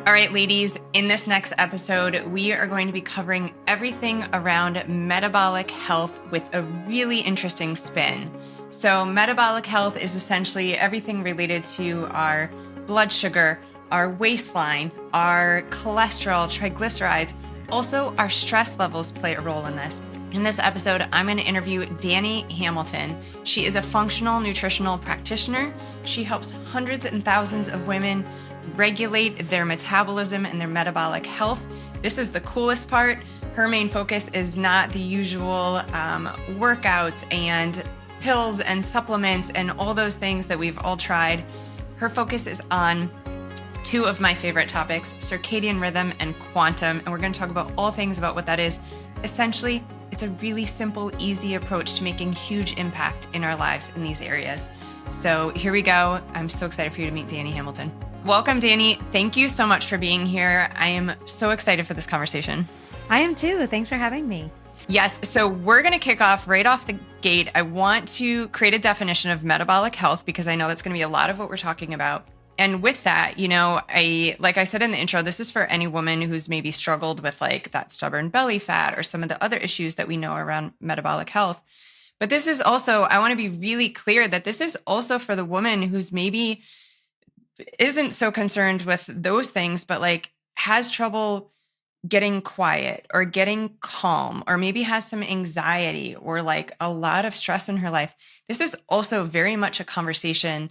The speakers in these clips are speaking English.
All right, ladies, in this next episode, we are going to be covering everything around metabolic health with a really interesting spin. So metabolic health is essentially everything related to our blood sugar, our waistline, our cholesterol, triglycerides. Also, our stress levels play a role in this. In this episode, I'm going to interview Dani Hamilton. She is a functional nutritional practitioner. She helps hundreds and thousands of women regulate their metabolism and their metabolic health. This is the coolest part. Her main focus is not the usual workouts and pills and supplements and all those things that we've all tried. Her focus is on two of my favorite topics, circadian rhythm and quantum. And we're going to talk about all things about what that is. Essentially, it's a really simple, easy approach to making huge impact in our lives in these areas. So here we go. I'm so excited for you to meet Dani Hamilton. Welcome, Dani. Thank you so much for being here. I am so excited for this conversation. I am too. Thanks for having me. Yes. So we're going to kick off right off the gate. I want to create a definition of metabolic health because I know that's going to be a lot of what we're talking about. And with that, like I said in the intro, this is for any woman who's maybe struggled with like that stubborn belly fat or some of the other issues that we know around metabolic health. But this is also, I want to be really clear that this is also for the woman who's maybe isn't so concerned with those things, but like has trouble getting quiet or getting calm, or maybe has some anxiety or like a lot of stress in her life. This is also very much a conversation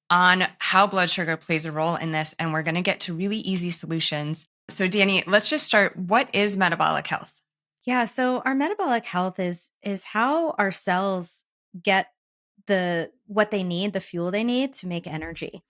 on how blood sugar plays a role in this. And we're going to get to really easy solutions. So Dani, let's just start. What is metabolic health? Yeah. So our metabolic health is how our cells get what they need, the fuel they need to make energy.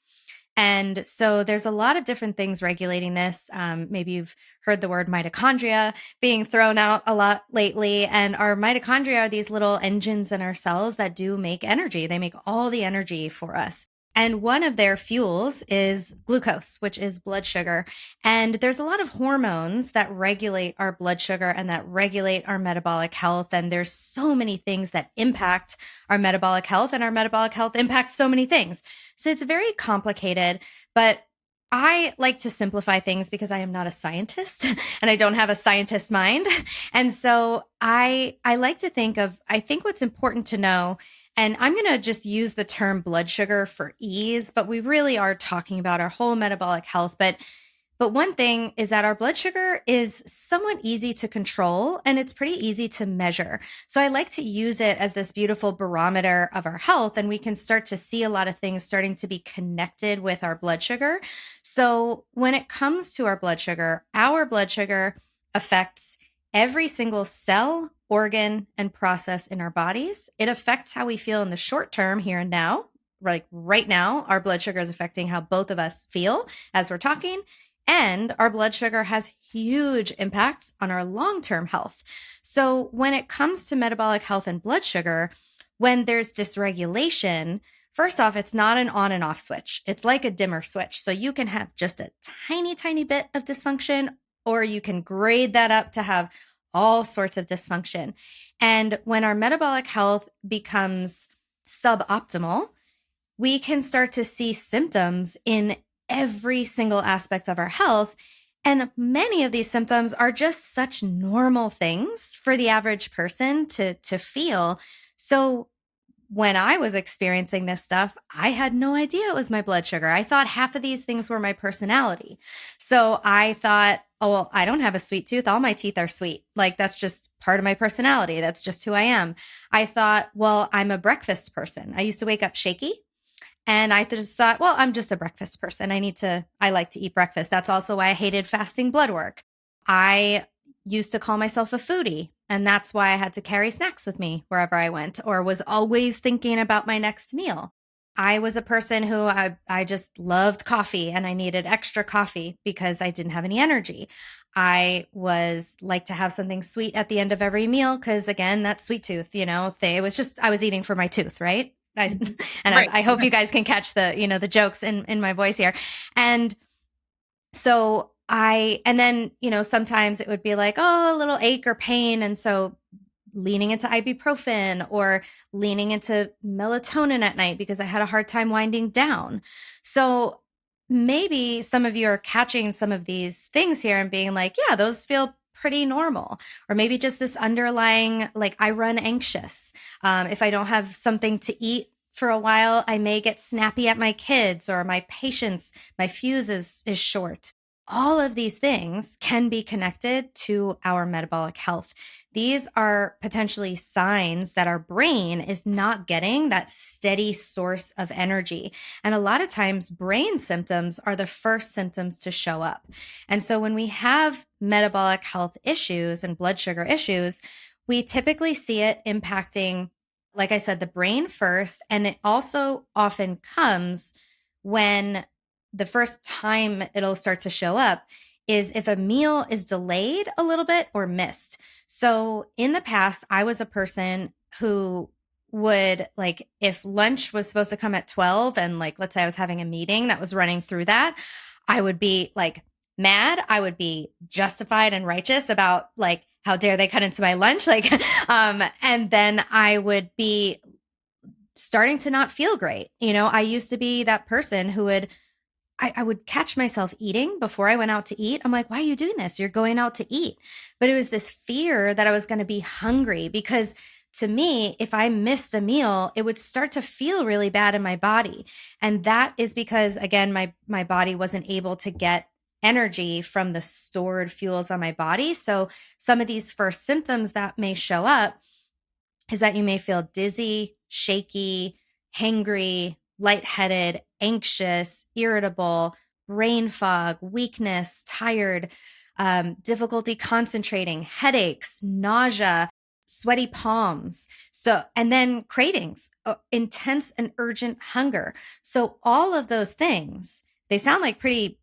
And so there's a lot of different things regulating this. Maybe you've heard the word mitochondria being thrown out a lot lately. And our mitochondria are these little engines in our cells that do make energy. They make all the energy for us. And one of their fuels is glucose, which is blood sugar. And there's a lot of hormones that regulate our blood sugar and that regulate our metabolic health. And there's so many things that impact our metabolic health, and our metabolic health impacts so many things. So it's very complicated, but I like to simplify things because I am not a scientist and I don't have a scientist's mind. And so I like to I think what's important to know, and I'm going to just use the term blood sugar for ease, but we really are talking about our whole metabolic health. But one thing is that our blood sugar is somewhat easy to control and it's pretty easy to measure. So I like to use it as this beautiful barometer of our health, and we can start to see a lot of things starting to be connected with our blood sugar. So when it comes to our blood sugar affects every single cell, organ, and process in our bodies. It affects how we feel in the short term, here and now. Like right now, our blood sugar is affecting how both of us feel as we're talking. And our blood sugar has huge impacts on our long-term health. So when it comes to metabolic health and blood sugar, when there's dysregulation, first off, it's not an on and off switch. It's like a dimmer switch. So you can have just a tiny, tiny bit of dysfunction, or you can grade that up to have all sorts of dysfunction. And when our metabolic health becomes suboptimal, we can start to see symptoms in every single aspect of our health. And many of these symptoms are just such normal things for the average person to feel. So when I was experiencing this stuff, I had no idea it was my blood sugar. I thought half of these things were my personality. So I thought, oh, well, I don't have a sweet tooth. All my teeth are sweet. Like that's just part of my personality. That's just who I am. I thought, well, I'm a breakfast person. I used to wake up shaky. And I just thought, well, I'm just a breakfast person. I like to eat breakfast. That's also why I hated fasting blood work. I used to call myself a foodie. And that's why I had to carry snacks with me wherever I went, or was always thinking about my next meal. I was a person who I just loved coffee, and I needed extra coffee because I didn't have any energy. I was like to have something sweet at the end of every meal because, again, that sweet tooth, thing. It was just, I was eating for my tooth, right? I hope you guys can catch the jokes in my voice here. And so sometimes it would be like, oh, a little ache or pain. And so leaning into ibuprofen or leaning into melatonin at night because I had a hard time winding down. So maybe some of you are catching some of these things here and being like, yeah, those feel pretty normal. Or maybe just this underlying, like, I run anxious. If I don't have something to eat for a while, I may get snappy at my kids, or my patience, my fuse is short. All of these things can be connected to our metabolic health. These are potentially signs that our brain is not getting that steady source of energy. And a lot of times, brain symptoms are the first symptoms to show up. And so when we have metabolic health issues and blood sugar issues, we typically see it impacting, like I said, the brain first. And it also often comes when the first time it'll start to show up is if a meal is delayed a little bit or missed. So in the past, I was a person who would, like, if lunch was supposed to come at 12 and, like, let's say I was having a meeting that was running through that, I would be like mad. I would be justified and righteous about, like, how dare they cut into my lunch? Like, and then I would be starting to not feel great. I used to be that person who I would catch myself eating before I went out to eat. I'm like, why are you doing this? You're going out to eat. But it was this fear that I was going to be hungry, because to me, if I missed a meal, it would start to feel really bad in my body. And that is because, again, my body wasn't able to get energy from the stored fuels on my body. So some of these first symptoms that may show up is that you may feel dizzy, shaky, hangry, lightheaded, anxious, irritable, brain fog, weakness, tired, difficulty concentrating, headaches, nausea, sweaty palms. So, and then cravings, intense and urgent hunger. So all of those things, they sound like pretty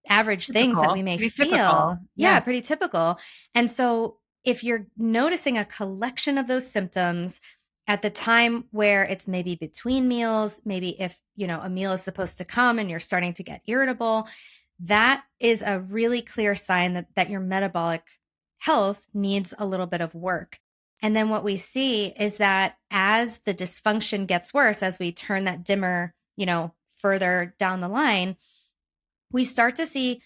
average things that we may feel. Yeah, pretty typical. And so if you're noticing a collection of those symptoms at the time where it's maybe between meals, maybe if, a meal is supposed to come and you're starting to get irritable, that is a really clear sign that your metabolic health needs a little bit of work. And then what we see is that as the dysfunction gets worse, as we turn that dimmer, further down the line, we start to see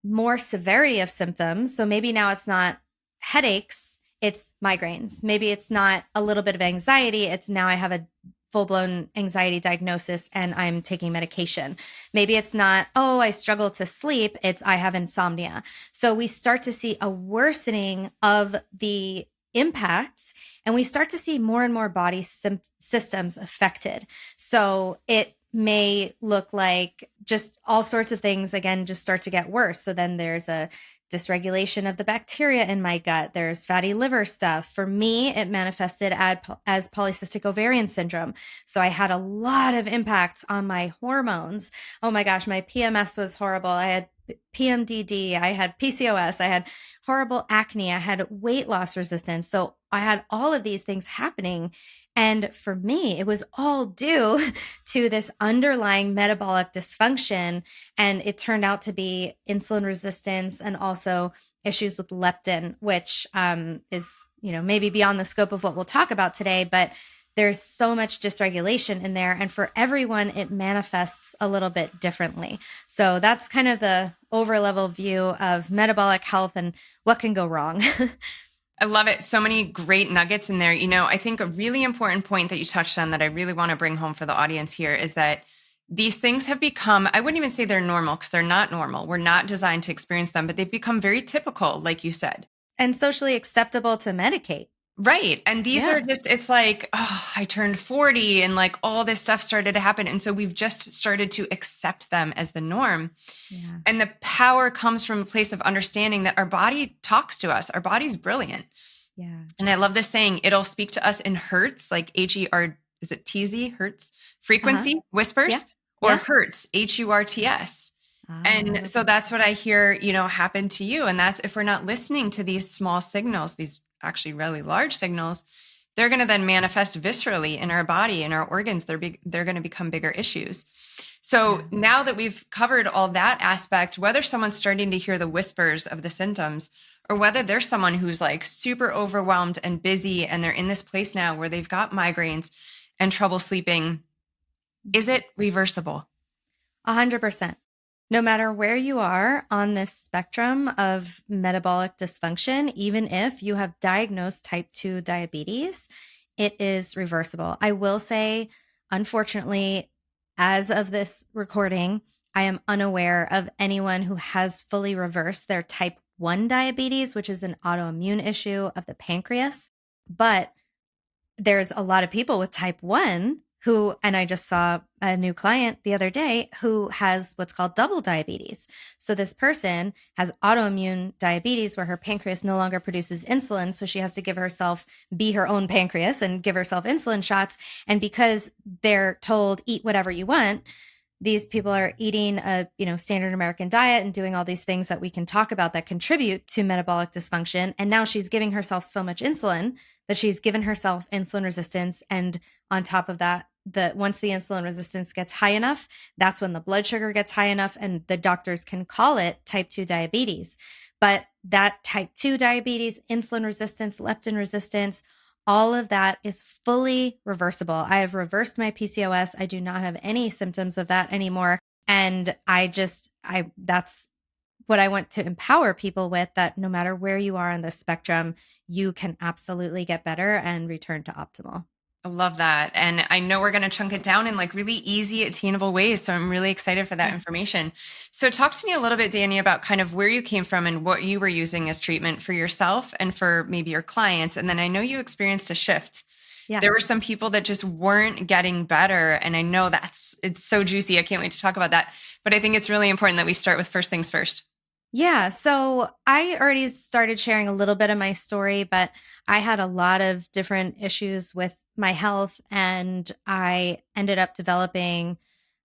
more severity of symptoms. So maybe now it's not headaches, it's migraines. Maybe it's not a little bit of anxiety. It's now I have a full-blown anxiety diagnosis and I'm taking medication. Maybe it's not, oh, I struggle to sleep. It's I have insomnia. So we start to see a worsening of the impacts, and we start to see more and more body systems affected. So it may look like just all sorts of things, again, just start to get worse. So then there's a dysregulation of the bacteria in my gut. There's fatty liver stuff. For me, it manifested as polycystic ovarian syndrome. So I had a lot of impacts on my hormones. Oh my gosh, my PMS was horrible. I had PMDD, I had PCOS, I had horrible acne, I had weight loss resistance. So I had all of these things happening. And for me, it was all due to this underlying metabolic dysfunction. And it turned out to be insulin resistance and also issues with leptin, which is, maybe beyond the scope of what we'll talk about today, but there's so much dysregulation in there. And for everyone, it manifests a little bit differently. So that's kind of the over-level view of metabolic health and what can go wrong. I love it. So many great nuggets in there. I think a really important point that you touched on that I really want to bring home for the audience here is that these things have become, I wouldn't even say they're normal because they're not normal. We're not designed to experience them, but they've become very typical, like you said. And socially acceptable to medicate. Right. And these are just, it's like, oh, I turned 40 and like all this stuff started to happen. And so we've just started to accept them as the norm. Yeah. And the power comes from a place of understanding that our body talks to us. Our body's brilliant. Yeah. And I love this saying, it'll speak to us in hertz, like H-E-R, is it T-Z, hertz, frequency, whispers, or hertz, H-U-R-T-S. And so that's what I hear, happen to you. And that's if we're not listening to these small signals, these actually really large signals, they're going to then manifest viscerally in our body, in our organs. They're going to become bigger issues. So now that we've covered all that aspect, whether someone's starting to hear the whispers of the symptoms or whether there's someone who's like super overwhelmed and busy and they're in this place now where they've got migraines and trouble sleeping, is it reversible? 100%. No matter where you are on this spectrum of metabolic dysfunction, even if you have diagnosed type 2 diabetes, it is reversible. I will say, unfortunately, as of this recording, I am unaware of anyone who has fully reversed their type 1 diabetes, which is an autoimmune issue of the pancreas. But there's a lot of people with type 1 who, and I just saw a new client the other day who has what's called double diabetes. So this person has autoimmune diabetes where her pancreas no longer produces insulin. So she has to give herself, be her own pancreas and give herself insulin shots. And because they're told, eat whatever you want, these people are eating a standard American diet and doing all these things that we can talk about that contribute to metabolic dysfunction. And now she's giving herself so much insulin that she's given herself insulin resistance. And on top of that, once the insulin resistance gets high enough, that's when the blood sugar gets high enough and the doctors can call it type 2 diabetes. But that type 2 diabetes, insulin resistance, leptin resistance, all of that is fully reversible. I have reversed my PCOS. I do not have any symptoms of that anymore. And that's what I want to empower people with, that no matter where you are on the spectrum, you can absolutely get better and return to optimal. I love that. And I know we're going to chunk it down in like really easy, attainable ways. So I'm really excited for that information. So talk to me a little bit, Dani, about kind of where you came from and what you were using as treatment for yourself and for maybe your clients. And then I know you experienced a shift. Yeah. There were some people that just weren't getting better. And I know it's so juicy. I can't wait to talk about that. But I think it's really important that we start with first things first. Yeah. So I already started sharing a little bit of my story, but I had a lot of different issues with my health, and I ended up developing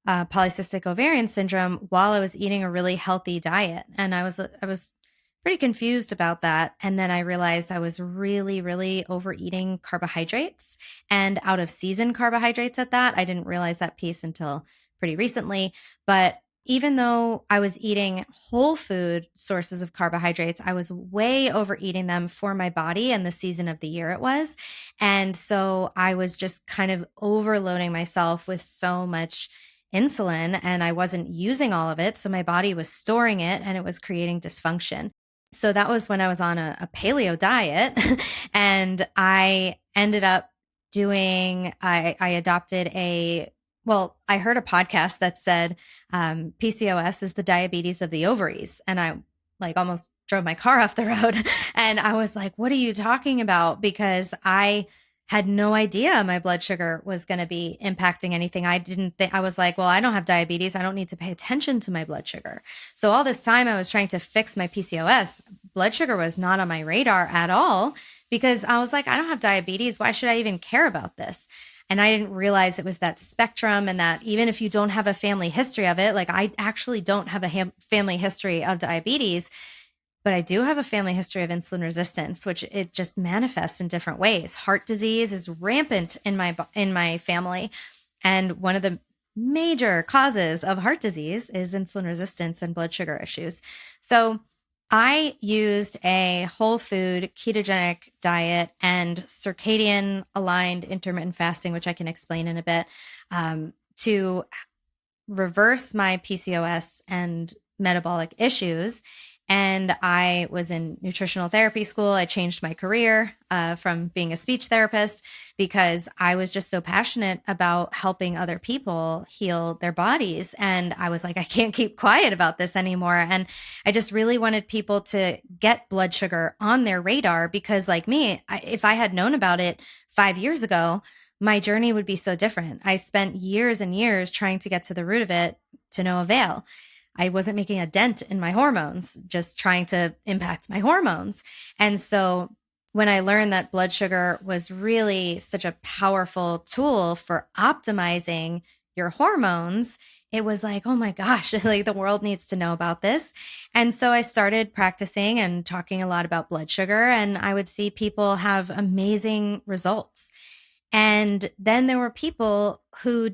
polycystic ovarian syndrome while I was eating a really healthy diet. And I was pretty confused about that. And then I realized I was really, really overeating carbohydrates and out of season carbohydrates at that. I didn't realize that piece until pretty recently, but even though I was eating whole food sources of carbohydrates, I was way overeating them for my body and the season of the year it was. And so I was just kind of overloading myself with so much insulin, and I wasn't using all of it. So my body was storing it and it was creating dysfunction. So that was when I was on a paleo diet and I ended up I adopted I heard a podcast that said PCOS is the diabetes of the ovaries. And I almost drove my car off the road. And I was like, what are you talking about? Because I had no idea my blood sugar was going to be impacting anything. I was like, well, I don't have diabetes. I don't need to pay attention to my blood sugar. So all this time I was trying to fix my PCOS. Blood sugar was not on my radar at all because I was like, I don't have diabetes. Why should I even care about this? And I didn't realize it was that spectrum, and that even if you don't have a family history of it, like I actually don't have a family history of diabetes, but I do have a family history of insulin resistance, which it just manifests in different ways. Heart disease is rampant in my family. And one of the major causes of heart disease is insulin resistance and blood sugar issues. So I used a whole food ketogenic diet and circadian aligned intermittent fasting, which I can explain in a bit, to reverse my PCOS and metabolic issues. And I was in nutritional therapy school. I changed my career from being a speech therapist because I was just so passionate about helping other people heal their bodies. And I was like, I can't keep quiet about this anymore. And I just really wanted people to get blood sugar on their radar because, like me, if I had known about it 5 years ago, my journey would be so different. I spent years and years trying to get to the root of it to no avail. I wasn't making a dent in my hormones, just trying to impact my hormones. And so when I learned that blood sugar was really such a powerful tool for optimizing your hormones, it was like, oh my gosh, like the world needs to know about this. And so I started practicing and talking a lot about blood sugar, and I would see people have amazing results. And then there were people who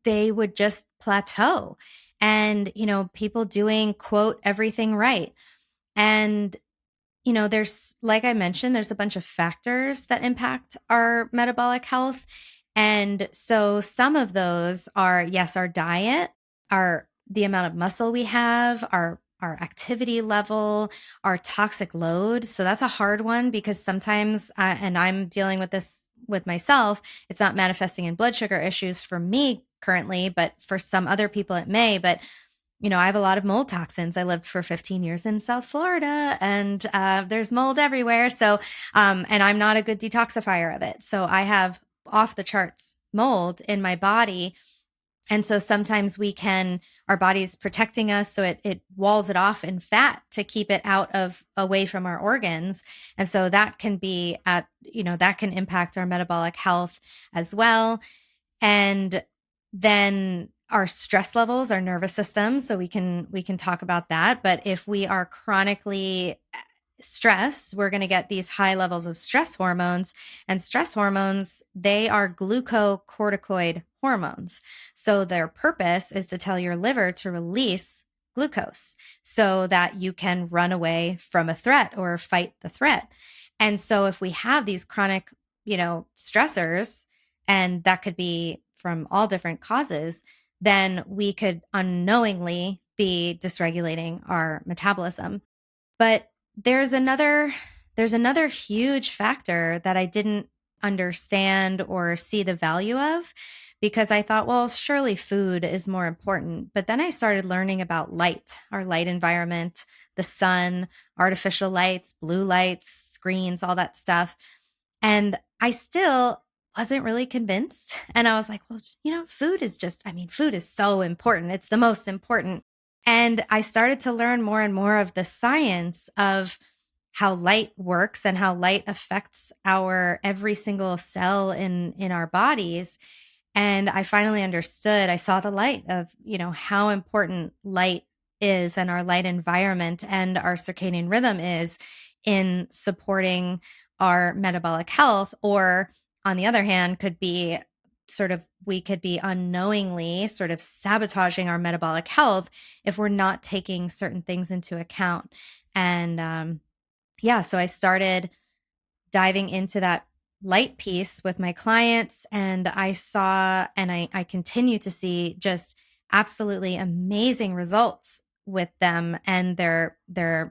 they would just plateau. And, people doing, quote, everything right. And, there's, like I mentioned, there's a bunch of factors that impact our metabolic health. And so some of those are, yes, our diet, our the amount of muscle we have, our activity level, our toxic load. So that's a hard one because sometimes, and I'm dealing with this with myself, it's not manifesting in blood sugar issues for me currently, but for some other people it may. But I have a lot of mold toxins. I lived for 15 years in South Florida, and there's mold everywhere. So, and I'm not a good detoxifier of it. So I have off the charts mold in my body. And so sometimes our body's protecting us. So it walls it off in fat to keep it away from our organs. And so that can that can impact our metabolic health as well. And then our stress levels, our nervous system. So we can talk about that. But if we are chronically stressed, we're going to get these high levels of stress hormones. And stress hormones, they are glucocorticoid hormones. So their purpose is to tell your liver to release glucose so that you can run away from a threat or fight the threat. And so if we have these chronic, stressors, and that could be from all different causes, then we could unknowingly be dysregulating our metabolism. But there's another huge factor that I didn't understand or see the value of, because I thought, well, surely food is more important. But then I started learning about light, our light environment, the sun, artificial lights, blue lights, screens, all that stuff. And I still wasn't really convinced. And I was like, well, food is so important. It's the most important. And I started to learn more and more of the science of how light works and how light affects our every single cell in our bodies. And I finally understood, I saw the light of, how important light is, and our light environment and our circadian rhythm is in supporting our metabolic health. Or on the other hand, we could be unknowingly sort of sabotaging our metabolic health if we're not taking certain things into account. And so I started diving into that light piece with my clients, and I saw, and I continue to see just absolutely amazing results with them and their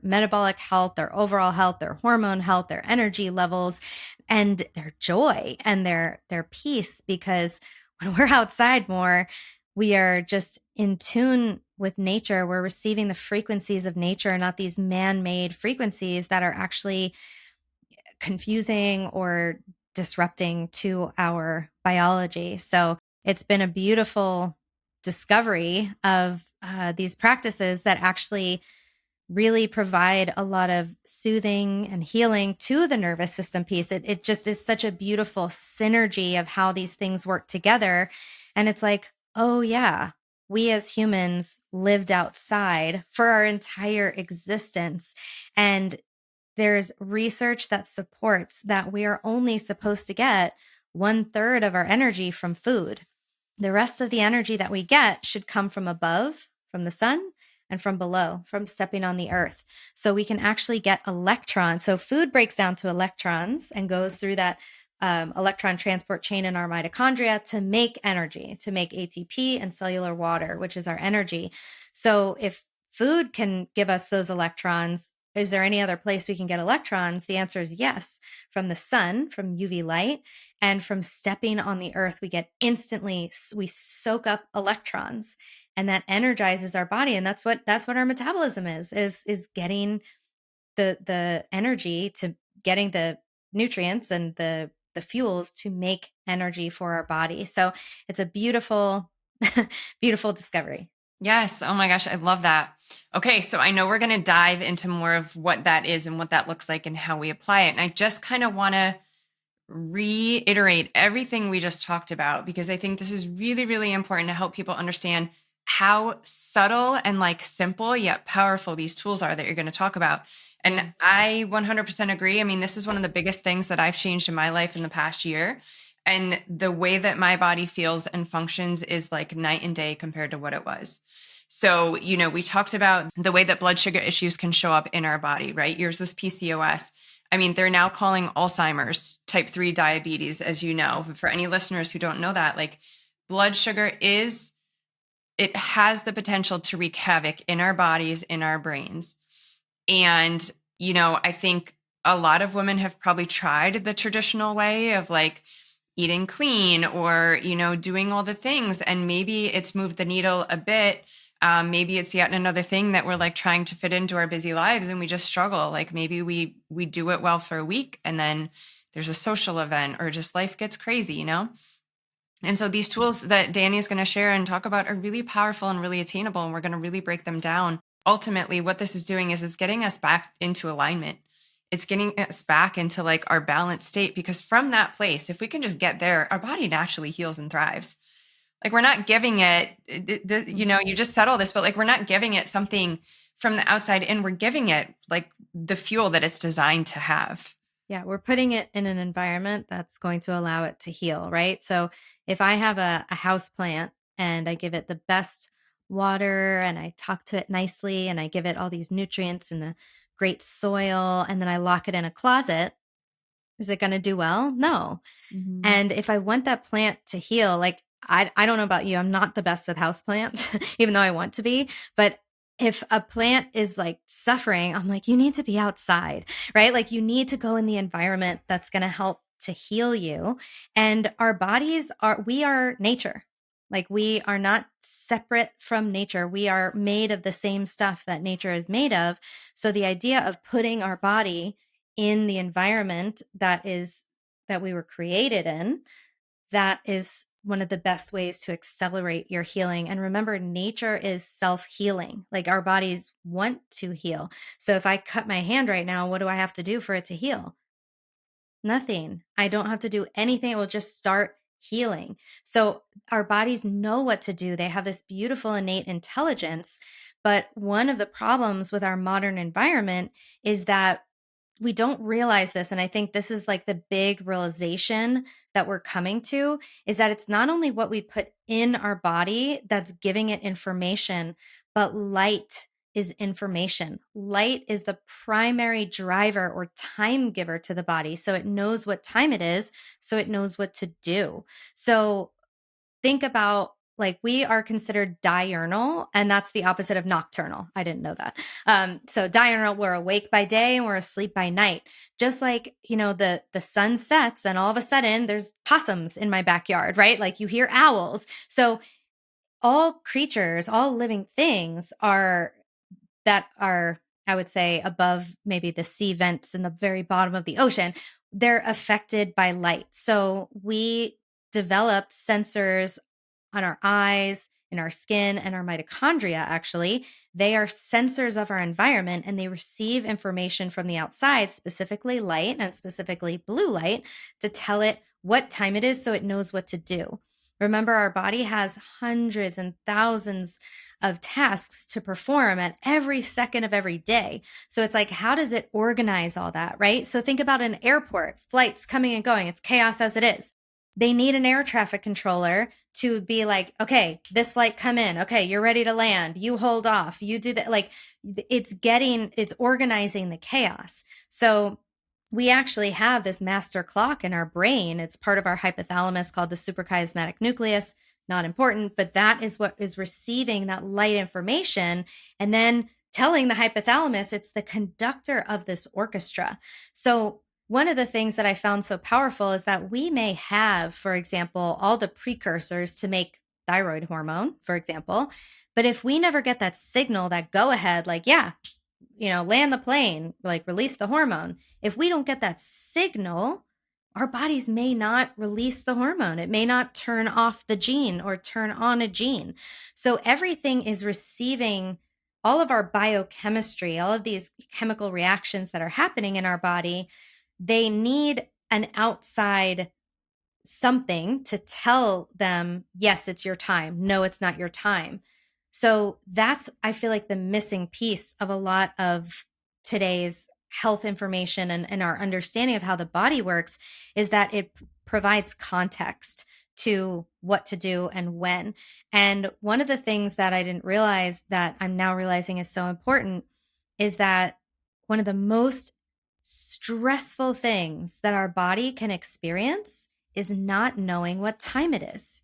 metabolic health, their overall health, their hormone health, their energy levels, and their joy and their peace. Because when we're outside more, we are just in tune with nature. We're receiving the frequencies of nature, not these man-made frequencies that are actually confusing or disrupting to our biology. So it's been a beautiful discovery of these practices that actually really provide a lot of soothing and healing to the nervous system piece. It just is such a beautiful synergy of how these things work together. And it's like, oh yeah, we as humans lived outside for our entire existence. And there's research that supports that we are only supposed to get 1/3 of our energy from food. The rest of the energy that we get should come from above, from the sun, and from below, from stepping on the earth. So we can actually get electrons. So food breaks down to electrons and goes through that electron transport chain in our mitochondria to make energy, to make ATP and cellular water, which is our energy. So if food can give us those electrons, is there any other place we can get electrons? The answer is yes. From the sun, from UV light, and from stepping on the earth, we soak up electrons, and that energizes our body. And that's what our metabolism is getting the energy, to getting the nutrients and the fuels to make energy for our body. So it's a beautiful, beautiful discovery. Yes. Oh my gosh. I love that. Okay. So I know we're going to dive into more of what that is and what that looks like and how we apply it. And I just kind of want to reiterate everything we just talked about, because I think this is really, really important to help people understand how subtle and simple yet powerful these tools are that you're going to talk about. And I 100% agree. I mean, this is one of the biggest things that I've changed in my life in the past year. And the way that my body feels and functions is like night and day compared to what it was. So, we talked about the way that blood sugar issues can show up in our body, right? Yours was PCOS. I mean, they're now calling Alzheimer's type 3 diabetes, as you know. For any listeners who don't know that, blood sugar is it has the potential to wreak havoc in our bodies, in our brains. And, I think a lot of women have probably tried the traditional way of like eating clean or, doing all the things. And maybe it's moved the needle a bit. Maybe it's yet another thing that we're like trying to fit into our busy lives and we just struggle. Like maybe we do it well for a week and then there's a social event or just life gets crazy. And so these tools that Dani is going to share and talk about are really powerful and really attainable, and we're going to really break them down. Ultimately, what this is doing is it's getting us back into alignment. It's getting us back into like our balanced state, because from that place, if we can just get there, our body naturally heals and thrives. Like we're not giving it, you just said all this, but like we're not giving it something from the outside in. We're giving it like the fuel that it's designed to have. Yeah, we're putting it in an environment that's going to allow it to heal, right? So if I have a house plant and I give it the best water and I talk to it nicely and I give it all these nutrients and the great soil and then I lock it in a closet, is it going to do well? No. Mm-hmm. And if I want that plant to heal, like I don't know about you, I'm not the best with houseplants, even though I want to be, but if a plant is like suffering, I'm like, you need to be outside, right? Like you need to go in the environment that's going to help to heal you. And our bodies we are nature. Like we are not separate from nature. We are made of the same stuff that nature is made of. So the idea of putting our body in the environment that we were created in, that is one of the best ways to accelerate your healing. And remember, nature is self-healing. Like our bodies want to heal. So if I cut my hand right now, what do I have to do for it to heal? Nothing. I don't have to do anything. It will just start healing. So our bodies know what to do. They have this beautiful innate intelligence. But one of the problems with our modern environment is that we don't realize this. And I think this is like the big realization that we're coming to, is that it's not only what we put in our body that's giving it information, but light is information. Light is the primary driver or time giver to the body. So it knows what time it is, so it knows what to do. So think about, like, we are considered diurnal, and that's the opposite of nocturnal. I didn't know that. So diurnal, we're awake by day and we're asleep by night. Just like, the sun sets and all of a sudden there's possums in my backyard, right? Like you hear owls. So all creatures, all living things that are, I would say, above maybe the sea vents in the very bottom of the ocean, they're affected by light. So we developed sensors on our eyes, in our skin, and our mitochondria, actually. They are sensors of our environment, and they receive information from the outside, specifically light and specifically blue light, to tell it what time it is so it knows what to do. Remember, our body has hundreds and thousands of tasks to perform at every second of every day. So it's like, how does it organize all that, right? So think about an airport, flights coming and going. It's chaos as it is. They need an air traffic controller to be like, okay, this flight come in. Okay, you're ready to land. You hold off. You do that. Like it's organizing the chaos. So we actually have this master clock in our brain. It's part of our hypothalamus called the suprachiasmatic nucleus. Not important, but that is what is receiving that light information and then telling the hypothalamus it's the conductor of this orchestra. So one of the things that I found so powerful is that we may have, for example, all the precursors to make thyroid hormone, for example, but if we never get that signal, that go ahead, like, yeah, land the plane, like release the hormone. If we don't get that signal, our bodies may not release the hormone. It may not turn off the gene or turn on a gene. So everything is receiving all of our biochemistry, all of these chemical reactions that are happening in our body. They need an outside something to tell them, yes, it's your time. No, it's not your time. So that's, I feel like, the missing piece of a lot of today's health information and our understanding of how the body works, is that it provides context to what to do and when. And one of the things that I didn't realize that I'm now realizing is so important is that one of the most stressful things that our body can experience is not knowing what time it is.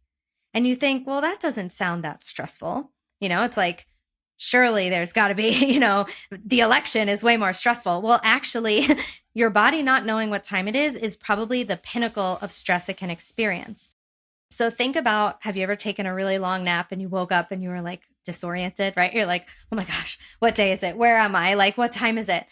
And you think, well, that doesn't sound that stressful. It's like, surely there's got to be, the election is way more stressful. Well, actually, your body not knowing what time it is probably the pinnacle of stress it can experience. So think about, have you ever taken a really long nap and you woke up and you were like disoriented, right? You're like, oh my gosh, what day is it? Where am I? Like, what time is it?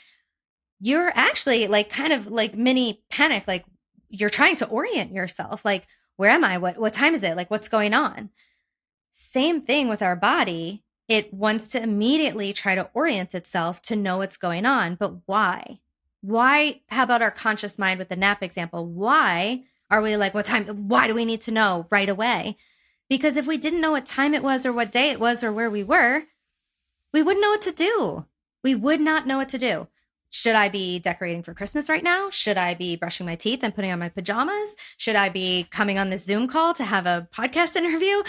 You're actually like kind of like mini panic. Like you're trying to orient yourself. Like, where am I? What time is it? Like, what's going on? Same thing with our body. It wants to immediately try to orient itself to know what's going on. But why? Why? How about our conscious mind with the nap example? Why are we like, what time? Why do we need to know right away? Because if we didn't know what time it was or what day it was or where we were, we wouldn't know what to do. We would not know what to do. Should I be decorating for Christmas right now? Should I be brushing my teeth and putting on my pajamas? Should I be coming on this Zoom call to have a podcast interview?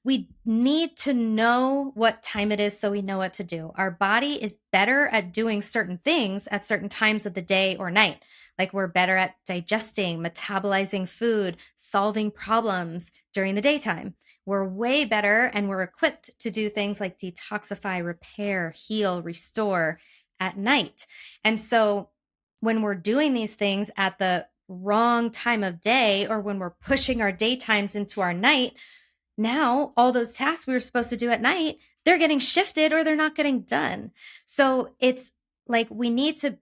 We need to know what time it is so we know what to do. Our body is better at doing certain things at certain times of the day or night. Like we're better at digesting, metabolizing food, solving problems during the daytime. We're way better and we're equipped to do things like detoxify, repair, heal, restore at night. And so when we're doing these things at the wrong time of day, or when we're pushing our daytimes into our night, now all those tasks we were supposed to do at night, they're getting shifted or they're not getting done. So it's like we need to,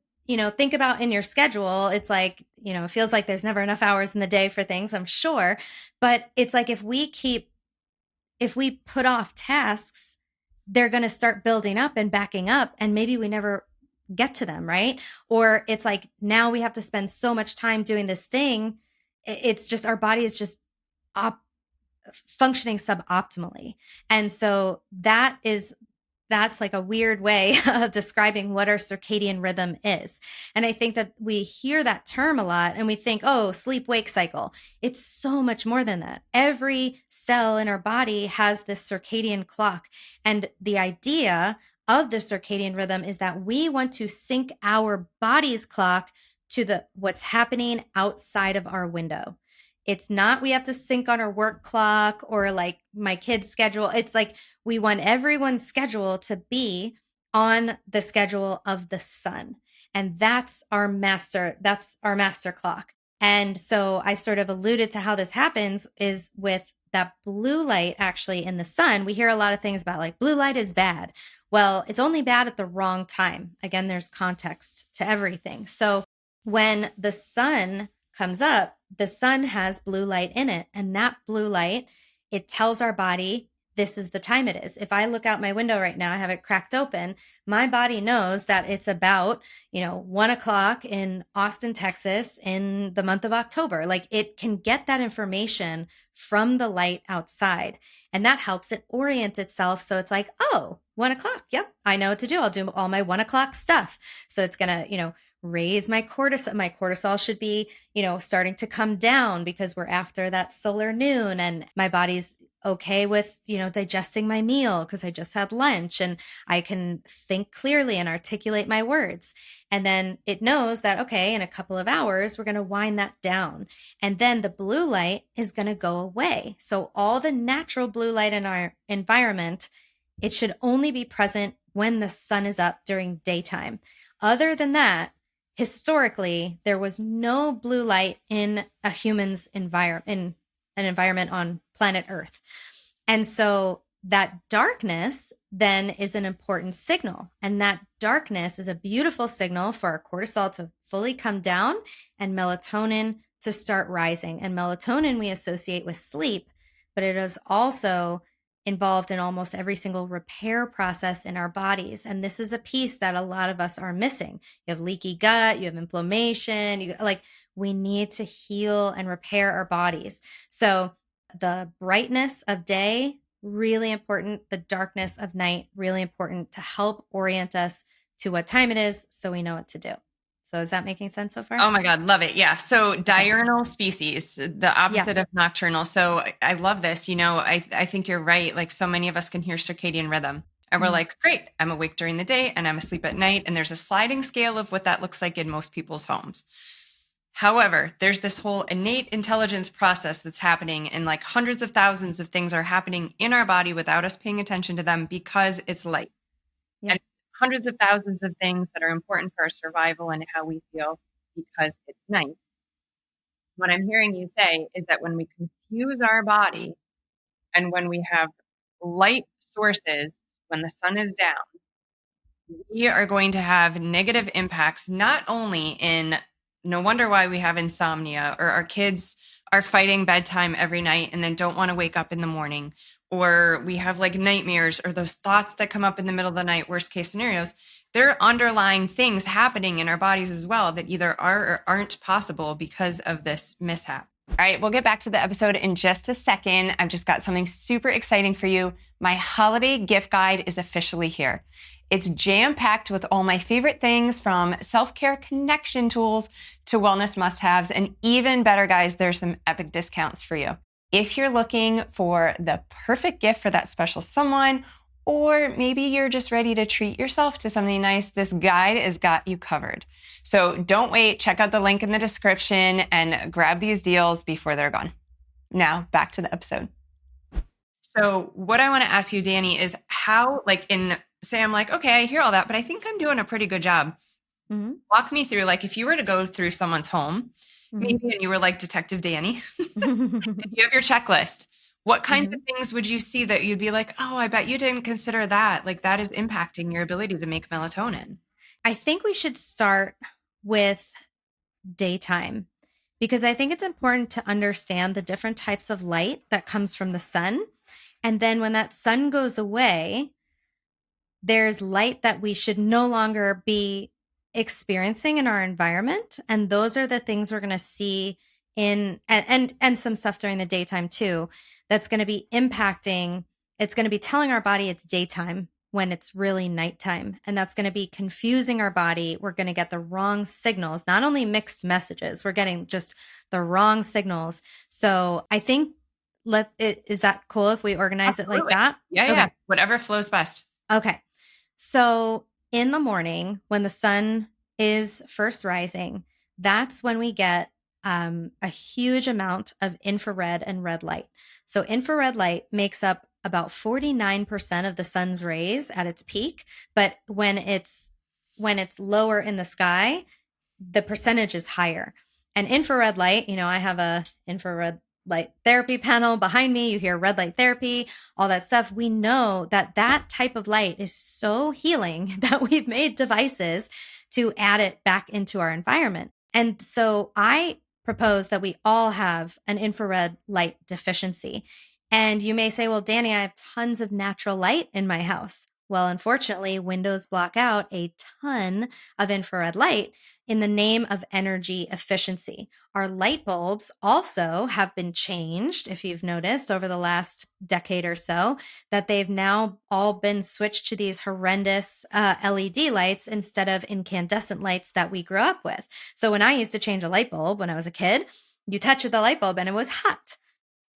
think about in your schedule. It's like, it feels like there's never enough hours in the day for things, I'm sure. But it's like if we put off tasks, they're going to start building up and backing up, and maybe we never get to them, right? Or it's like now we have to spend so much time doing this thing. It's just our body is just functioning suboptimally. And so that's like a weird way of describing what our circadian rhythm is. And I think that we hear that term a lot and we think, oh, sleep-wake cycle. It's so much more than that. Every cell in our body has this circadian clock. And the idea of the circadian rhythm is that we want to sync our body's clock to what's happening outside of our window. It's not we have to sync on our work clock or like my kids' schedule. It's like we want everyone's schedule to be on the schedule of the sun. And that's our master clock. And so I sort of alluded to how this happens is with that blue light actually in the sun. We hear a lot of things about like blue light is bad. Well, it's only bad at the wrong time. Again, there's context to everything. So when the sun comes up, the sun has blue light in it. And that blue light, it tells our body, this is the time it is. If I look out my window right now, I have it cracked open. My body knows that it's about, 1:00 in Austin, Texas in the month of October. Like it can get that information from the light outside. And that helps it orient itself. So it's like, oh, 1:00. Yep. I know what to do. I'll do all my 1:00 stuff. So it's going to, raise my cortisol. My cortisol should be, starting to come down because we're after that solar noon and my body's okay with, digesting my meal because I just had lunch and I can think clearly and articulate my words. And then it knows that, okay, in a couple of hours, we're going to wind that down. And then the blue light is going to go away. So all the natural blue light in our environment, it should only be present when the sun is up during daytime. Other than that, historically, there was no blue light in a human's environment, in an environment on planet Earth. And so that darkness then is an important signal. And that darkness is a beautiful signal for our cortisol to fully come down and melatonin to start rising. And melatonin we associate with sleep, but it is also involved in almost every single repair process in our bodies. And this is a piece that a lot of us are missing. You have leaky gut, you have inflammation, we need to heal and repair our bodies. So the brightness of day, really important. The darkness of night, really important to help orient us to what time it is so we know what to do. So is that making sense so far? Oh my God, love it. Yeah. So diurnal species, the opposite of nocturnal. So I love this. I think you're right. Like so many of us can hear circadian rhythm and we're like, great, I'm awake during the day and I'm asleep at night. And there's a sliding scale of what that looks like in most people's homes. However, there's this whole innate intelligence process that's happening, and like hundreds of thousands of things are happening in our body without us paying attention to them because it's light. Yep. And hundreds of thousands of things that are important for our survival and how we feel because it's night. What I'm hearing you say is that when we confuse our body and when we have light sources, when the sun is down, we are going to have negative impacts, not only in no wonder why we have insomnia, or our kids are fighting bedtime every night and then don't want to wake up in the morning, or we have like nightmares or those thoughts that come up in the middle of the night, worst case scenarios. There are underlying things happening in our bodies as well that either are or aren't possible because of this mishap. All right, we'll get back to the episode in just a second. I've just got something super exciting for you. My holiday gift guide is officially here. It's jam-packed with all my favorite things, from self-care connection tools to wellness must-haves. And even better, guys, there's some epic discounts for you. If you're looking for the perfect gift for that special someone, or maybe you're just ready to treat yourself to something nice, this guide has got you covered. So don't wait. Check out the link in the description and grab these deals before they're gone. Now, back to the episode. So what I want to ask you, Dani, is how, say I'm like, okay, I hear all that, but I think I'm doing a pretty good job. Mm-hmm. Walk me through, like, if you were to go through someone's home, maybe, and you were like Detective Dani, and you have your checklist, what kinds of things would you see that you'd be like, oh, I bet you didn't consider that. Like, that is impacting your ability to make melatonin. I think we should start with daytime, because I think it's important to understand the different types of light that comes from the sun. And then when that sun goes away, there's light that we should no longer be experiencing in our environment. And those are the things we're going to see in, and some stuff during the daytime too, that's going to be impacting. It's going to be telling our body it's daytime when it's really nighttime. And that's going to be confusing our body. We're going to get the wrong signals, not only mixed messages, we're getting just the wrong signals. So I think is that cool if we organize Absolutely. it like that? Yeah, okay. Yeah. Whatever flows best. Okay. So in the morning, when the sun is first rising, that's when we get a huge amount of infrared and red light. So infrared light makes up about 49% of the sun's rays at its peak, but when it's lower in the sky, the percentage is higher. And infrared light, I have a infrared light therapy panel behind me. You hear red light therapy, all that stuff. We know that that type of light is so healing that we've made devices to add it back into our environment. And so I propose that we all have an infrared light deficiency. And you may say, well, Dani, I have tons of natural light in my house. Well, unfortunately, windows block out a ton of infrared light in the name of energy efficiency. Our light bulbs also have been changed, if you've noticed, over the last decade or so, that they've now all been switched to these horrendous LED lights instead of incandescent lights that we grew up with. So when I used to change a light bulb when I was a kid, you touch the light bulb and it was hot.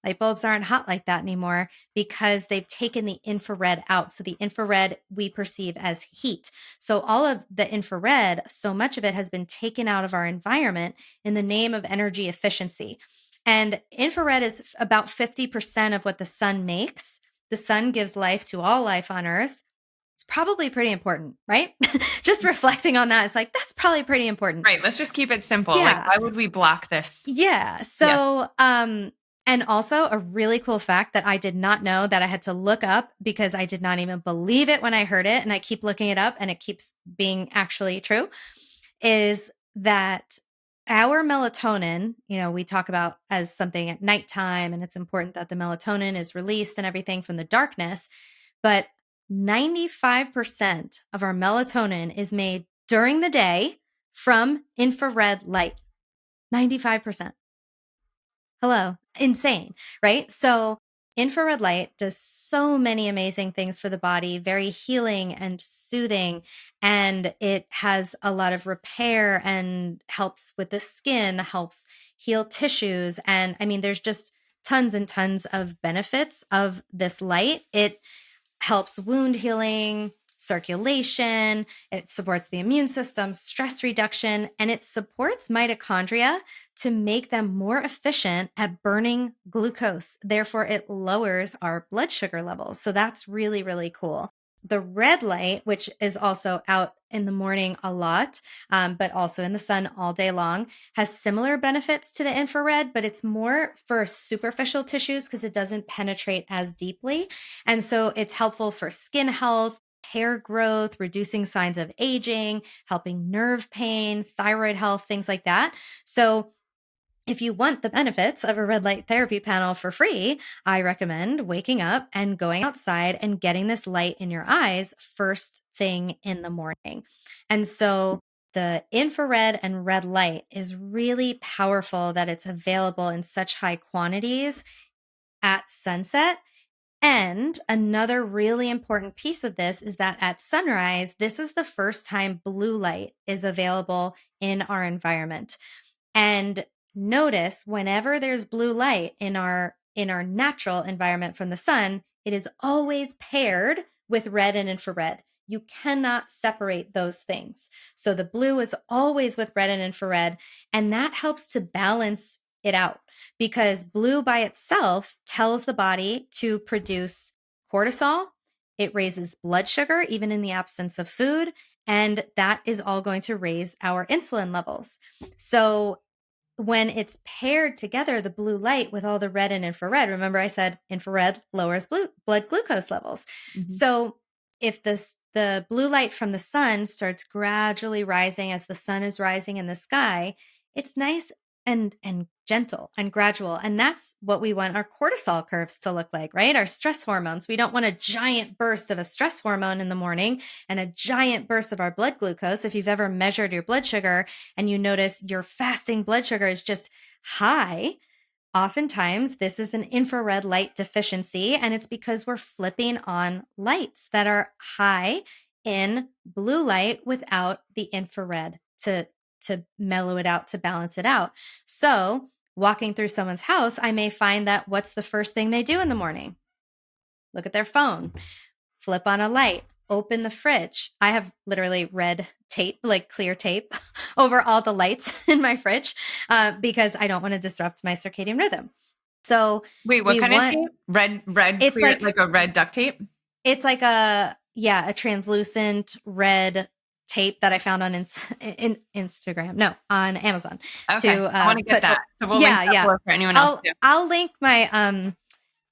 Light bulbs aren't hot like that anymore because they've taken the infrared out. So the infrared we perceive as heat. So all of the infrared, so much of it has been taken out of our environment in the name of energy efficiency. And infrared is about 50% of what the sun makes. The sun gives life to all life on Earth. It's probably pretty important, right? Just reflecting on that, it's like, that's probably pretty important. Right. Let's just keep it simple. Yeah. Like, why would we block this? Yeah. So, and also a really cool fact that I did not know, that I had to look up because I did not even believe it when I heard it. And I keep looking it up and it keeps being actually true, is that our melatonin, we talk about as something at nighttime, and it's important that the melatonin is released and everything from the darkness. But 95% of our melatonin is made during the day from infrared light. 95%. Hello. Insane, right? So infrared light does so many amazing things for the body, very healing and soothing. And it has a lot of repair and helps with the skin, helps heal tissues. And I mean, there's just tons and tons of benefits of this light. It helps wound healing, circulation, it supports the immune system, stress reduction, and it supports mitochondria to make them more efficient at burning glucose. Therefore, it lowers our blood sugar levels. So that's really, really cool. The red light, which is also out in the morning a lot, but also in the sun all day long, has similar benefits to the infrared, but it's more for superficial tissues because it doesn't penetrate as deeply. And so it's helpful for skin health, hair growth, reducing signs of aging, helping nerve pain, thyroid health, things like that. So if you want the benefits of a red light therapy panel for free, I recommend waking up and going outside and getting this light in your eyes first thing in the morning. And so the infrared and red light is really powerful that it's available in such high quantities at sunset. And another really important piece of this is that at sunrise, this is the first time blue light is available in our environment. And notice whenever there's blue light in our natural environment from the sun, it is always paired with red and infrared. You cannot separate those things. So the blue is always with red and infrared, and that helps to balance it out because blue by itself tells the body to produce cortisol. It raises blood sugar even in the absence of food, and that is all going to raise our insulin levels. So when it's paired together, the blue light with all the red and infrared, remember I said infrared lowers blood glucose levels. Mm-hmm. So if the blue light from the sun starts gradually rising as the sun is rising in the sky, it's nice and gentle and gradual. And that's what we want our cortisol curves to look like, right? Our stress hormones. We don't want a giant burst of a stress hormone in the morning and a giant burst of our blood glucose. If you've ever measured your blood sugar and you notice your fasting blood sugar is just high, oftentimes this is an infrared light deficiency. And it's because we're flipping on lights that are high in blue light without the infrared to mellow it out, to balance it out. So walking through someone's house, I may find that what's the first thing they do in the morning? Look at their phone, flip on a light, open the fridge. I have literally red tape, like clear tape over all the lights in my fridge because I don't want to disrupt my circadian rhythm. So wait, what kind of tape? Red, it's clear, like a red duct tape? It's like a translucent red tape that I found on Instagram. No, on Amazon. Okay. I want to get that. So we'll link that for anyone else too. I'll link my, I'm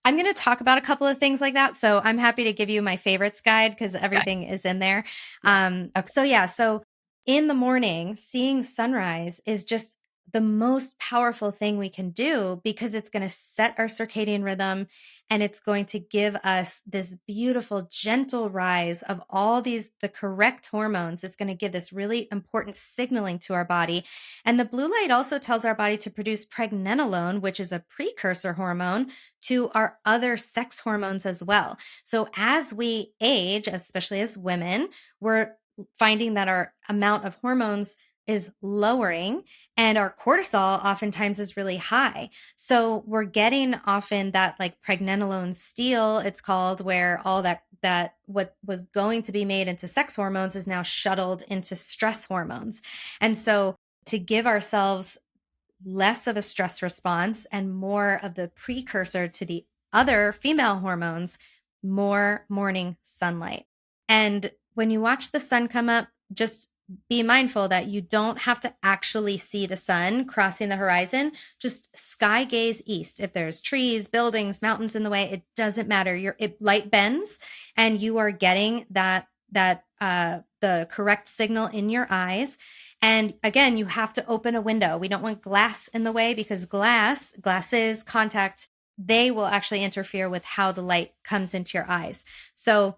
going to talk about a couple of things like that. So I'm happy to give you my favorites guide because everything is in there. So in the morning, seeing sunrise is just the most powerful thing we can do because it's going to set our circadian rhythm and it's going to give us this beautiful, gentle rise of all the correct hormones. It's going to give this really important signaling to our body. And the blue light also tells our body to produce pregnenolone, which is a precursor hormone to our other sex hormones as well. So as we age, especially as women, we're finding that our amount of hormones is lowering and our cortisol oftentimes is really high. So we're getting often that like pregnenolone steal, it's called, where all that what was going to be made into sex hormones is now shuttled into stress hormones. And so to give ourselves less of a stress response and more of the precursor to the other female hormones, more morning sunlight. And when you watch the sun come up, just be mindful that you don't have to actually see the sun crossing the horizon. Just sky gaze east. If there's trees, buildings, mountains in the way, it doesn't matter. Light bends and you are getting the correct signal in your eyes. And again, you have to open a window. We don't want glass in the way because glasses, contact, they will actually interfere with how the light comes into your eyes. So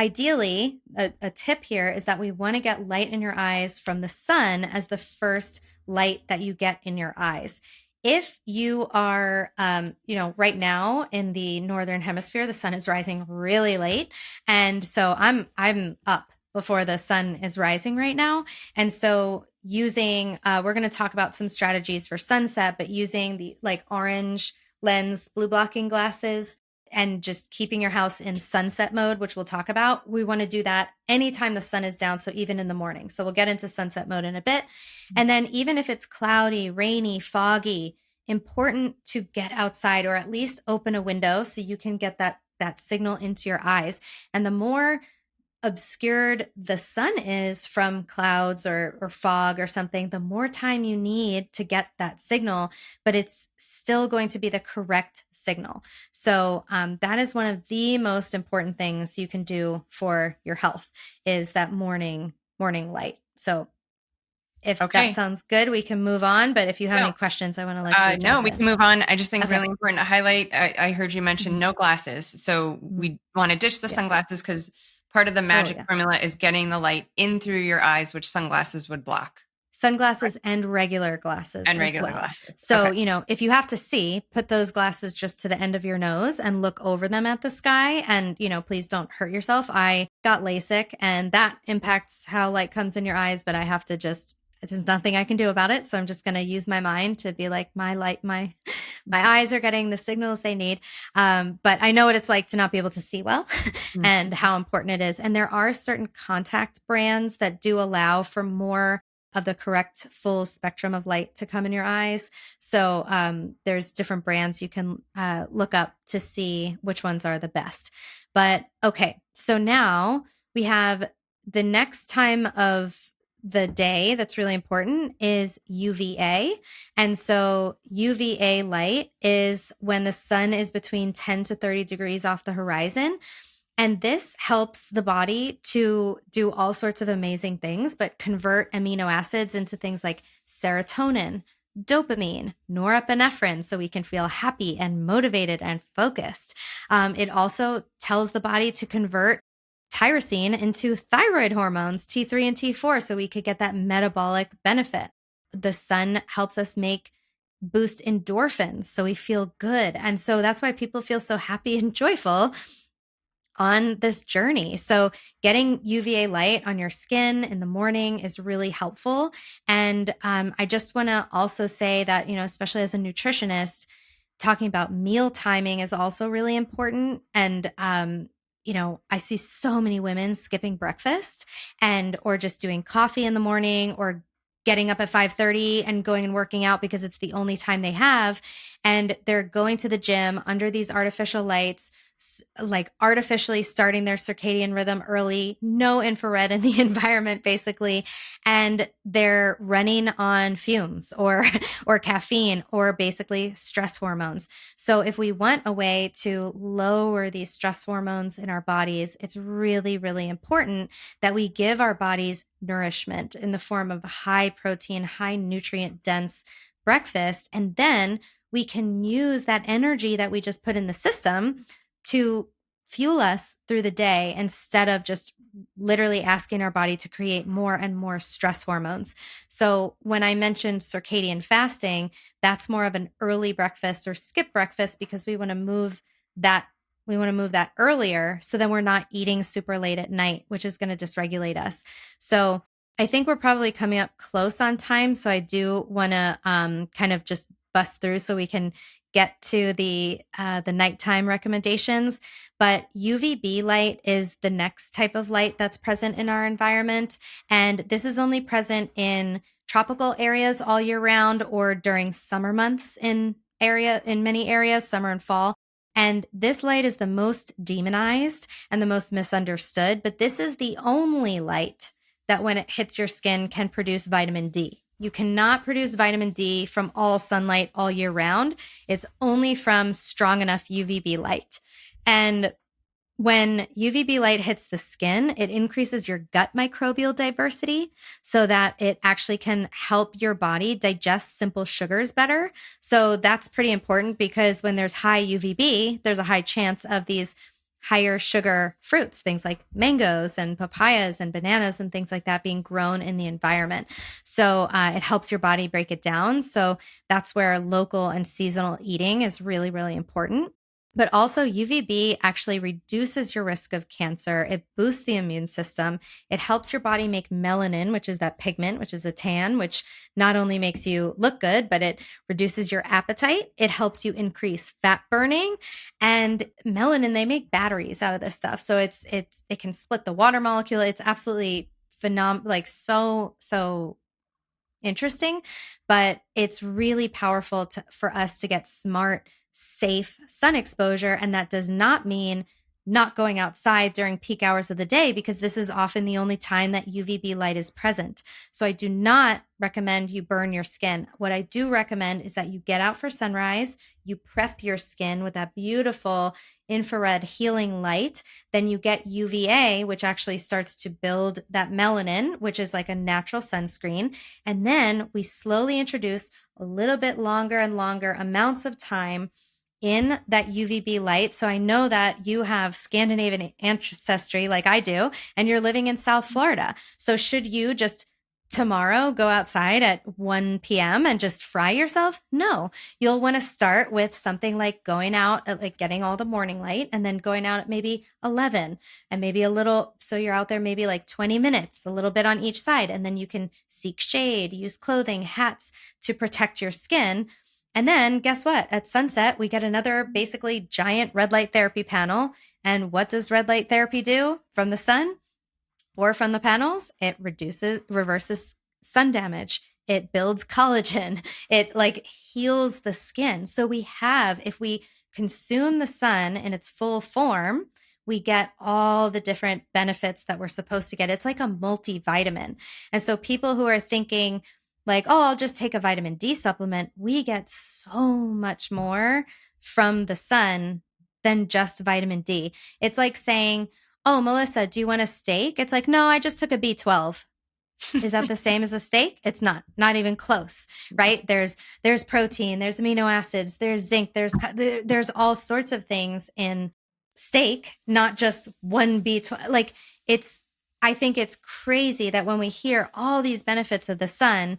ideally, a tip here is that we want to get light in your eyes from the sun as the first light that you get in your eyes. If you are, right now in the Northern Hemisphere, the sun is rising really late. And so I'm up before the sun is rising right now. And so using, we're going to talk about some strategies for sunset, but using the like orange lens blue blocking glasses and just keeping your house in sunset mode, which we'll talk about. We want to do that anytime the sun is down. So even in the morning. So we'll get into sunset mode in a bit. And then even if it's cloudy, rainy, foggy, important to get outside or at least open a window so you can get that signal into your eyes. And the more obscured the sun is from clouds or fog or something, the more time you need to get that signal, but it's still going to be the correct signal. So that is one of the most important things you can do for your health is that morning light. So if that sounds good, we can move on. But if you have any questions, I want to let you No, we can move on. I just think really important to highlight. I heard you mention no glasses. So we want to ditch the sunglasses because part of the magic formula is getting the light in through your eyes, which sunglasses would block. Sunglasses and regular glasses. And regular glasses. So, if you have to see, put those glasses just to the end of your nose and look over them at the sky. And, please don't hurt yourself. I got LASIK and that impacts how light comes in your eyes, but I have to there's nothing I can do about it. So I'm just going to use my mind to be like, my eyes are getting the signals they need. But I know what it's like to not be able to see well and how important it is. And there are certain contact brands that do allow for more of the correct full spectrum of light to come in your eyes. So there's different brands you can look up to see which ones are the best. But okay, so now we have the next time of the day that's really important is UVA. And so UVA light is when the sun is between 10 to 30 degrees off the horizon. And this helps the body to do all sorts of amazing things, but convert amino acids into things like serotonin, dopamine, norepinephrine, so we can feel happy and motivated and focused. It also tells the body to convert tyrosine into thyroid hormones, T3 and T4, so we could get that metabolic benefit. The sun helps us boost endorphins, so we feel good. And so that's why people feel so happy and joyful on this journey. So getting UVA light on your skin in the morning is really helpful. And I just want to also say that, especially as a nutritionist, talking about meal timing is also really important. And I see so many women skipping breakfast or just doing coffee in the morning or getting up at 5:30 and going and working out because it's the only time they have. And they're going to the gym under these artificial lights, like artificially starting their circadian rhythm early, no infrared in the environment, basically. And they're running on fumes or caffeine or basically stress hormones. So if we want a way to lower these stress hormones in our bodies, it's really, really important that we give our bodies nourishment in the form of high protein, high nutrient dense breakfast. And then we can use that energy that we just put in the system to fuel us through the day instead of just literally asking our body to create more and more stress hormones. So when I mentioned circadian fasting, that's more of an early breakfast or skip breakfast because we want to move that earlier so then we're not eating super late at night, which is going to dysregulate us. So I think we're probably coming up close on time. So I do want to kind of just bust through so we can get to the nighttime recommendations. But UVB light is the next type of light that's present in our environment. And this is only present in tropical areas all year round or during summer months in many areas, summer and fall. And this light is the most demonized and the most misunderstood, but this is the only light that when it hits your skin can produce vitamin D. You cannot produce vitamin D from all sunlight all year round. It's only from strong enough UVB light. And when UVB light hits the skin, it increases your gut microbial diversity so that it actually can help your body digest simple sugars better. So that's pretty important because when there's high UVB, there's a high chance of these higher sugar fruits, things like mangoes and papayas and bananas and things like that being grown in the environment. So it helps your body break it down. So that's where local and seasonal eating is really, really important. But also UVB actually reduces your risk of cancer. It boosts the immune system. It helps your body make melanin, which is that pigment, which is a tan, which not only makes you look good, but it reduces your appetite. It helps you increase fat burning. And melanin, they make batteries out of this stuff. So it can split the water molecule. It's absolutely phenomenal, like so interesting, but it's really powerful for us to get smart, safe sun exposure. And that does not mean not going outside during peak hours of the day, because this is often the only time that UVB light is present. So I do not recommend you burn your skin. What I do recommend is that you get out for sunrise, you prep your skin with that beautiful infrared healing light, then you get UVA, which actually starts to build that melanin, which is like a natural sunscreen. And then we slowly introduce a little bit longer and longer amounts of time in that UVB light. So I know that you have Scandinavian ancestry like I do, and you're living in South Florida. So should you just tomorrow go outside at 1 p.m. and just fry yourself? No, you'll want to start with something like going out at like getting all the morning light, and then going out at maybe 11 and maybe a little. So you're out there maybe like 20 minutes, a little bit on each side. And then you can seek shade, use clothing, hats to protect your skin. And then guess what? At sunset, we get another basically giant red light therapy panel. And what does red light therapy do from the sun or from the panels? It reverses sun damage. It builds collagen. It like heals the skin. So we have, if we consume the sun in its full form, we get all the different benefits that we're supposed to get. It's like a multivitamin. And so people who are thinking, like, oh, I'll just take a vitamin D supplement, we get so much more from the sun than just vitamin D. It's like saying, oh, Melissa, do you want a steak? It's like, no, I just took a B12. Is that the same as a steak? It's not even close, right? There's protein, there's amino acids, there's zinc, there's all sorts of things in steak, not just one B12. Like I think it's crazy that when we hear all these benefits of the sun,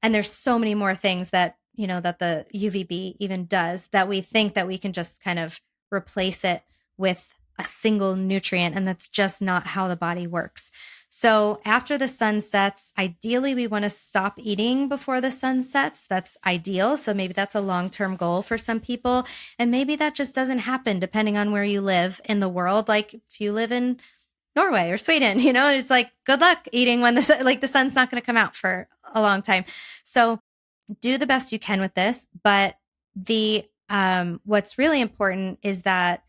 and there's so many more things that, that the UVB even does, that we think that we can just kind of replace it with a single nutrient. And that's just not how the body works. So after the sun sets, ideally we want to stop eating before the sun sets. That's ideal. So maybe that's a long-term goal for some people. And maybe that just doesn't happen depending on where you live in the world. Like if you live in Norway or Sweden, it's like, good luck eating when the sun's not going to come out for a long time. So do the best you can with this. But what's really important is that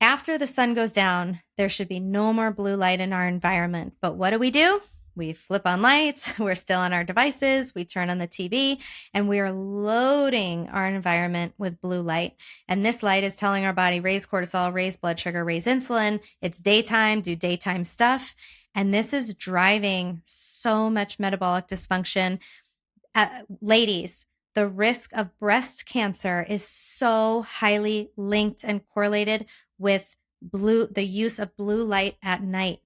after the sun goes down, there should be no more blue light in our environment. But what do? We flip on lights, we're still on our devices, we turn on the TV, and we are loading our environment with blue light. And this light is telling our body, raise cortisol, raise blood sugar, raise insulin. It's daytime, do daytime stuff. And this is driving so much metabolic dysfunction. Ladies, the risk of breast cancer is so highly linked and correlated with the use of blue light at night.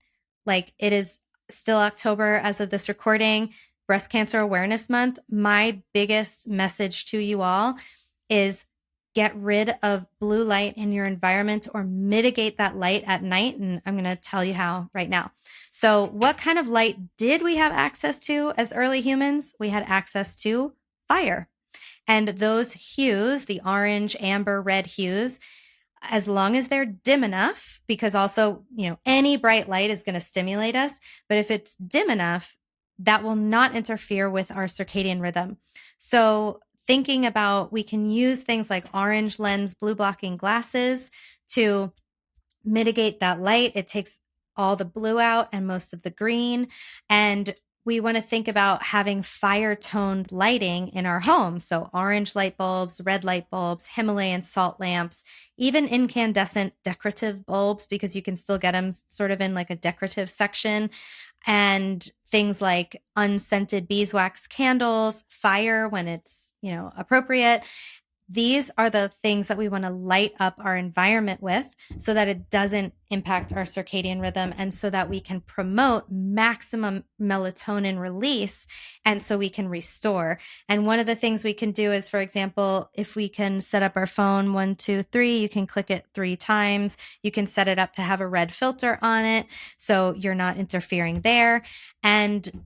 Like, it is still October as of this recording, Breast Cancer Awareness Month. My biggest message to you all is get rid of blue light in your environment, or mitigate that light at night. And I'm going to tell you how right now. So what kind of light did we have access to as early humans? We had access to fire. And those hues, the orange, amber, red hues, as long as they're dim enough, because also, any bright light is going to stimulate us. But if it's dim enough, that will not interfere with our circadian rhythm. So thinking about, we can use things like orange lens blue blocking glasses to mitigate that light. It takes all the blue out and most of the green. And we want to think about having fire toned lighting in our home. So orange light bulbs, red light bulbs, Himalayan salt lamps, even incandescent decorative bulbs, because you can still get them sort of in like a decorative section, and things like unscented beeswax candles, fire when it's, appropriate. these are the things that we want to light up our environment with so that it doesn't impact our circadian rhythm and so that we can promote maximum melatonin release and so we can restore. And one of the things we can do is, for example, if we can set up our phone 1, 2, 3, you can click it 3 times. You can set it up to have a red filter on it so you're not interfering there. And,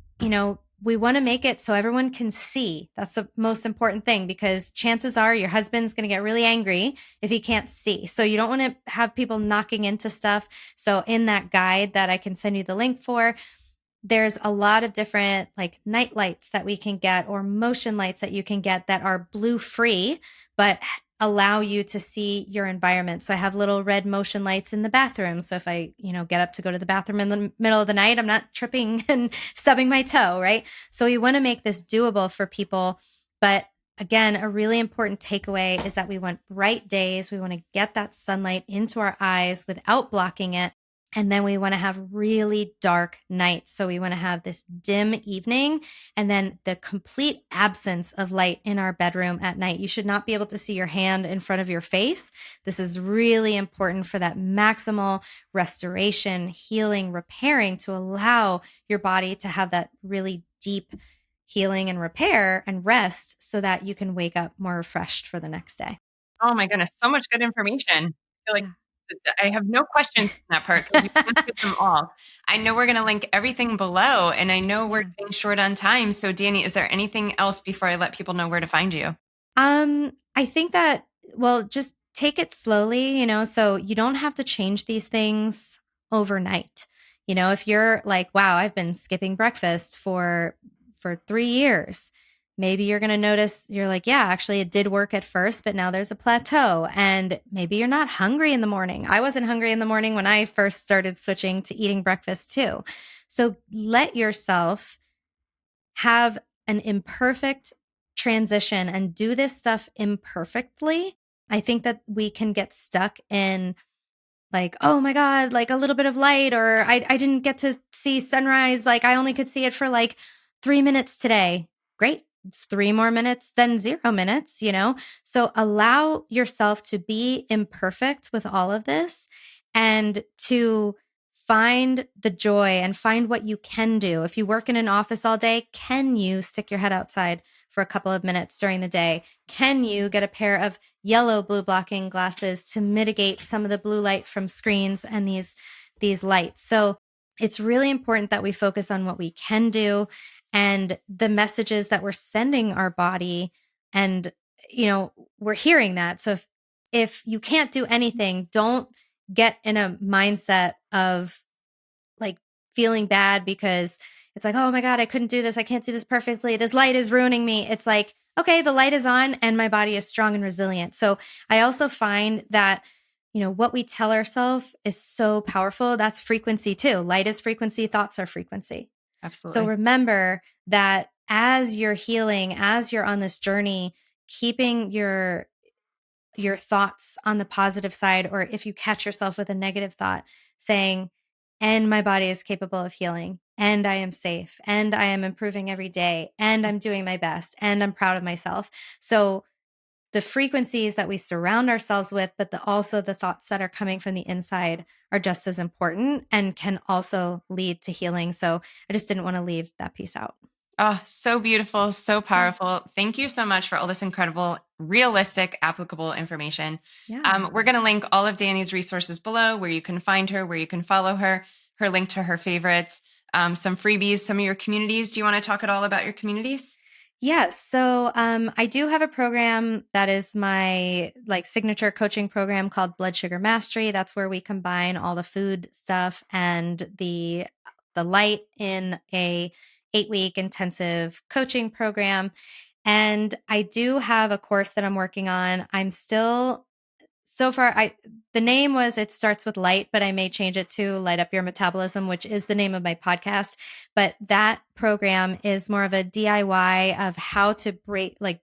we want to make it so everyone can see. That's the most important thing, because chances are your husband's going to get really angry if he can't see. So you don't want to have people knocking into stuff. So in that guide that I can send you the link for, there's a lot of different like night lights that we can get or motion lights that you can get that are blue free, but allow you to see your environment. So I have little red motion lights in the bathroom. So if I, get up to go to the bathroom in the middle of the night, I'm not tripping and stubbing my toe, right? So we want to make this doable for people. But again, a really important takeaway is that we want bright days. We want to get that sunlight into our eyes without blocking it. And then we want to have really dark nights. So we want to have this dim evening and then the complete absence of light in our bedroom at night. You should not be able to see your hand in front of your face. This is really important for that maximal restoration, healing, repairing to allow your body to have that really deep healing and repair and rest so that you can wake up more refreshed for the next day. Oh my goodness, so much good information. I feel like I have no questions in that part because you answered them all. I know we're going to link everything below, and I know we're getting short on time. So, Dani, is there anything else before I let people know where to find you? I think that, just take it slowly, so you don't have to change these things overnight. If you're like, wow, I've been skipping breakfast for 3 years, maybe you're going to notice you're like, yeah, actually it did work at first, but now there's a plateau, and maybe you're not hungry in the morning. I wasn't hungry in the morning when I first started switching to eating breakfast too. So let yourself have an imperfect transition and do this stuff imperfectly. I think that we can get stuck in like, oh my God, like a little bit of light, or I didn't get to see sunrise. Like I only could see it for like 3 minutes today. Great. It's 3 more minutes than 0 minutes, So allow yourself to be imperfect with all of this and to find the joy and find what you can do. If you work in an office all day, can you stick your head outside for a couple of minutes during the day? Can you get a pair of yellow blue blocking glasses to mitigate some of the blue light from screens and these lights? So it's really important that we focus on what we can do and the messages that we're sending our body. And, we're hearing that. So if you can't do anything, don't get in a mindset of like feeling bad because it's like, oh my God, I couldn't do this. I can't do this perfectly. This light is ruining me. It's like, okay, the light is on and my body is strong and resilient. So I also find that, what we tell ourselves is so powerful. That's frequency too. Light is frequency. Thoughts are frequency. Absolutely. So remember that as you're healing, as you're on this journey, keeping your thoughts on the positive side, or if you catch yourself with a negative thought, saying, and my body is capable of healing, and I am safe, and I am improving every day, and I'm doing my best, and I'm proud of myself. So the frequencies that we surround ourselves with, but also the thoughts that are coming from the inside are just as important and can also lead to healing. So I just didn't want to leave that piece out. Oh, so beautiful, so powerful. Thank you so much for all this incredible, realistic, applicable information. Yeah. We're going to link all of Dani's resources below, where you can find her, where you can follow her link to her favorites, some freebies, some of your communities. Do you want to talk at all about your communities? Yes. So I do have a program that is my signature coaching program called Blood Sugar Mastery. That's where we combine all the food stuff and the light in a 8-week intensive coaching program. And I do have a course that I'm working on. I'm still so far, the name was It Starts With Light, but I may change it to Light Up Your Metabolism, which is the name of my podcast. But that program is more of a DIY of how to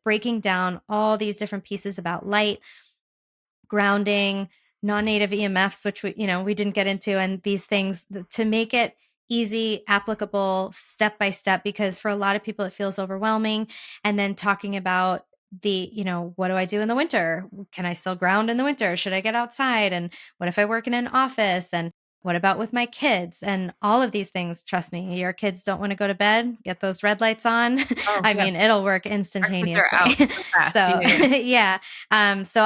breaking down all these different pieces about light, grounding, non-native EMFs, which we didn't get into, and these things to make it easy, applicable, step by step, because for a lot of people it feels overwhelming. And then talking about what do I do in the winter? Can I still ground in the winter? Should I get outside? And what if I work in an office? And what about with my kids? And all of these things, trust me, your kids don't want to go to bed, get those red lights on. Oh, I yeah. mean, it'll work Our kids are instantaneously. out so fast. So Yeah. yeah. So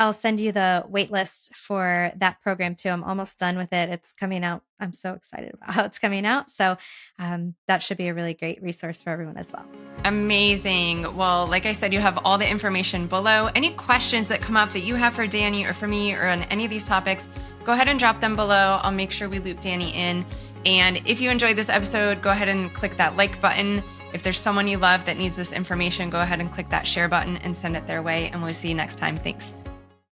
I'll send you the wait list for that program too. I'm almost done with it. It's coming out. I'm so excited about how it's coming out. So that should be a really great resource for everyone as well. Amazing. Well, like I said, you have all the information below. Any questions that come up that you have for Dani or for me or on any of these topics, go ahead and drop them below. I'll make sure we loop Dani in. And if you enjoyed this episode, go ahead and click that like button. If there's someone you love that needs this information, go ahead and click that share button and send it their way. And we'll see you next time. Thanks.